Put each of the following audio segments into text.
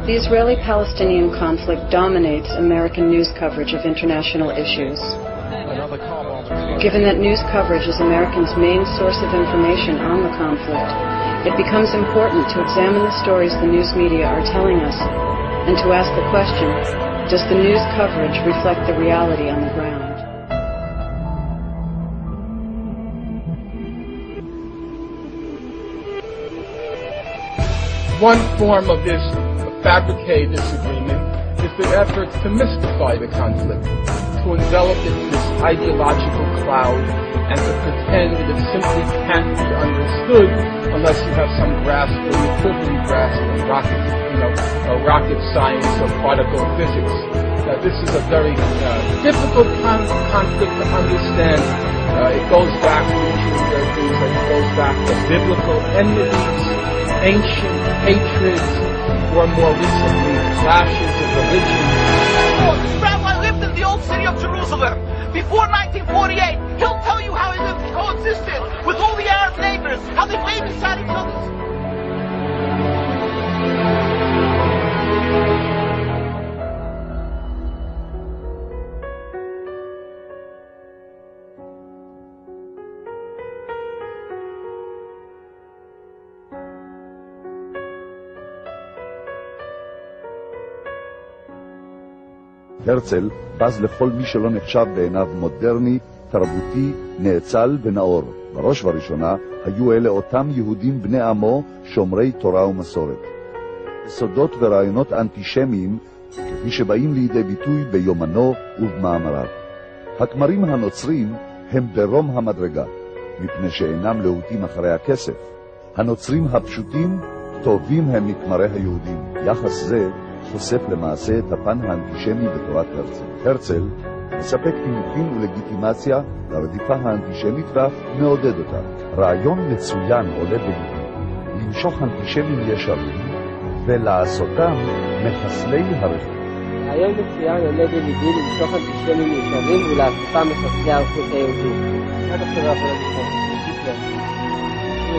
The Israeli-Palestinian conflict dominates American news coverage of international issues. Given that news coverage is Americans' main source of information on the conflict, it becomes important to examine the stories the news media are telling us and to ask the question, does the news coverage reflect the reality on the ground? One form of this fabricated disagreement is the efforts to mystify the conflict, to envelop it in this ideological cloud, and to pretend that it simply can't be understood unless you have some grasp or the equivalent grasp of rocket science or particle physics. This is a very difficult conflict to understand. It goes back to biblical enmities, ancient hatreds, or more recently, clashes of religion. Oh, this rabbi lived in the old city of Jerusalem. Before 1948, he'll tell you how he lived coexisted with all the Arab neighbors, how they played beside each other. הרצל בז לכל מי שלא נחשב בעיניו מודרני, תרבותי, נאצל ונאור. בראש ובראשונה היו אלה אותם יהודים בני עמו שומרי תורה ומסורת. יסודות ורעיונות אנטישמיים כפי שבאים לידי ביטוי ביומנו ובמאמריו. הכמרים הנוצרים הם ברום המדרגה, מפני שאינם להוטים אחרי הכסף. הנוצרים הפשוטים טובים הם מכמרי היהודים. יחס זה חושף למעשה את הפן האנטישמי בתורת הרצל. הרצל מספק תימוכים ולגיטימציה לרדיפה האנטישמית ואף מעודד אותה. רעיון מצוין עולה בליבי, למשוך אנטישמים ישרים ולעשותם מחסלי הרחוב. רעיון מצוין עולה בליבי למשוך אנטישמים ישרים ולעשותם מחסלי הרחוב היהודים. עד עכשיו לא יכול לדבר.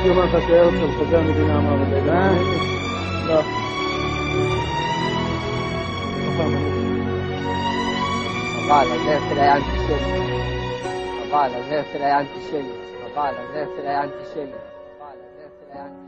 אני אומר לך שהרצל חוזה המדינה אמר בדגה? לא. אבל הזרצל היה אנטישמי. אבל הזרצל היה אנטישמי. אבל הזרצל היה אנטישמי. אבל הזרצל היה אנטישמי.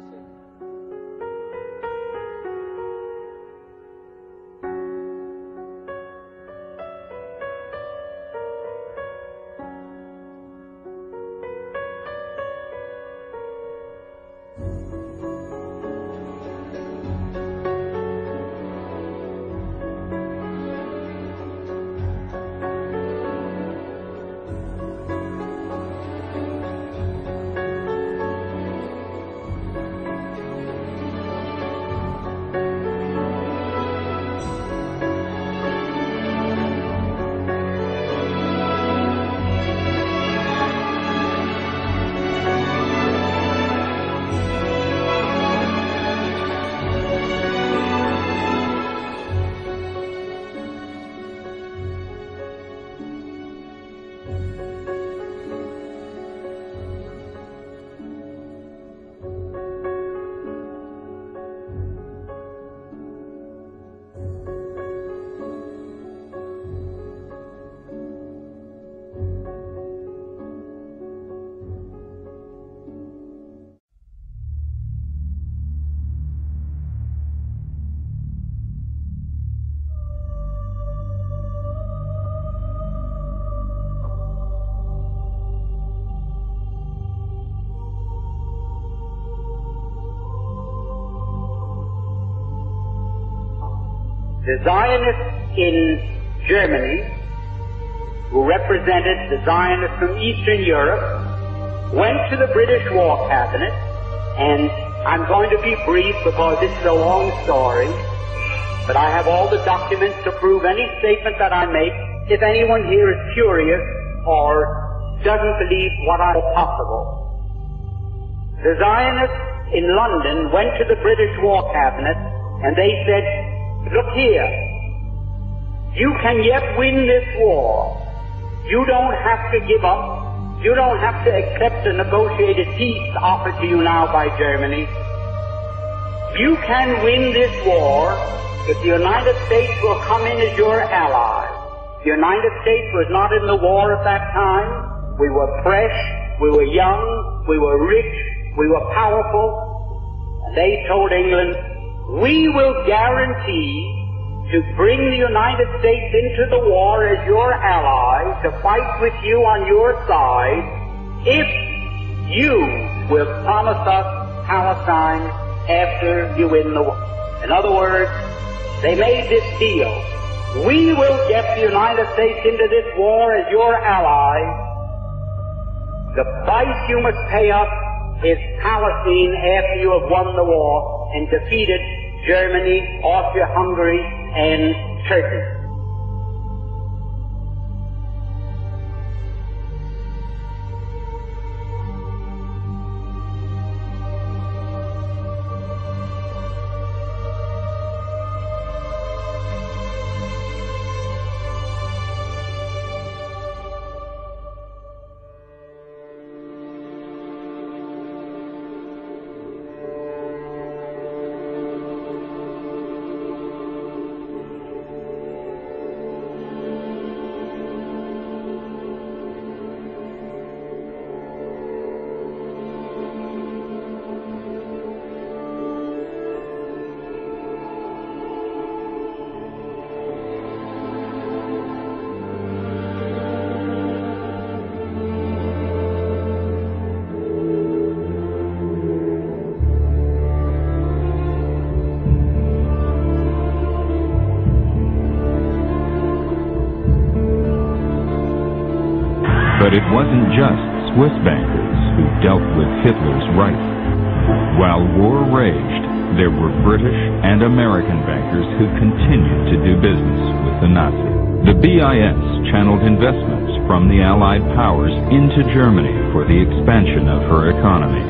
The Zionists in Germany, who represented the Zionists from Eastern Europe, went to the British War Cabinet, and I'm going to be brief because it's a long story, but I have all the documents to prove any statement that I make if anyone here is curious or doesn't believe what I am possible. The Zionists in London went to the British War Cabinet, and they said, look here, you can yet win this war. You don't have to give up. You don't have to accept the negotiated peace offered to you now by Germany. You can win this war if the United States will come in as your ally. The United States was not in the war at that time. We were fresh, we were young, we were rich, we were powerful. And they told England, we will guarantee to bring the United States into the war as your ally, to fight with you on your side, if you will promise us Palestine after you win the war. In other words, they made this deal. We will get the United States into this war as your ally. The price you must pay us is Palestine after you have won the war and defeated Germany, Austria-Hungary, and Turkey. But it wasn't just Swiss bankers who dealt with Hitler's right. While war raged, there were British and American bankers who continued to do business with the Nazis. The BIS channeled investments from the Allied powers into Germany for the expansion of her economy.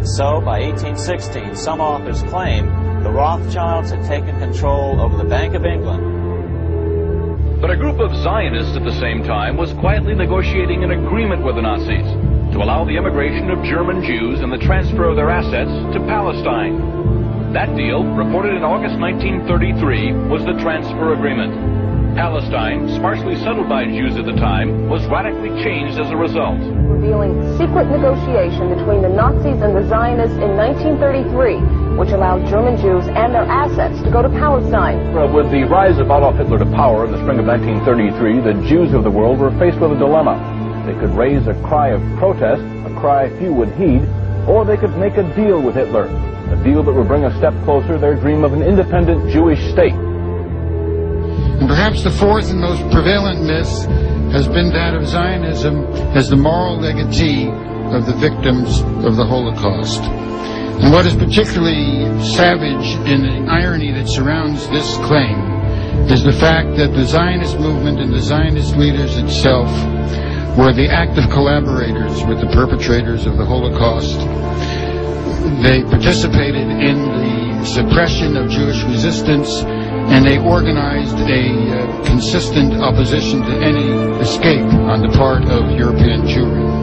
So, by 1816, some authors claim the Rothschilds had taken control over the Bank of England. But a group of Zionists at the same time was quietly negotiating an agreement with the Nazis to allow the immigration of German Jews and the transfer of their assets to Palestine. That deal, reported in August 1933, was the transfer agreement. Palestine, sparsely settled by Jews at the time, was radically changed as a result. Revealing secret negotiation between the Nazis and the Zionists in 1933, which allowed German Jews and their assets to go to Palestine. With the rise of Adolf Hitler to power in the spring of 1933, the Jews of the world were faced with a dilemma. They could raise a cry of protest, a cry few would heed, or they could make a deal with Hitler, a deal that would bring a step closer their dream of an independent Jewish state. And perhaps the fourth and most prevalent myth has been that of Zionism as the moral legatee of the victims of the Holocaust. And what is particularly savage in the irony that surrounds this claim is the fact that the Zionist movement and the Zionist leaders itself were the active collaborators with the perpetrators of the Holocaust. They participated in the suppression of Jewish resistance, and they organized a consistent opposition to any escape on the part of European Jewry.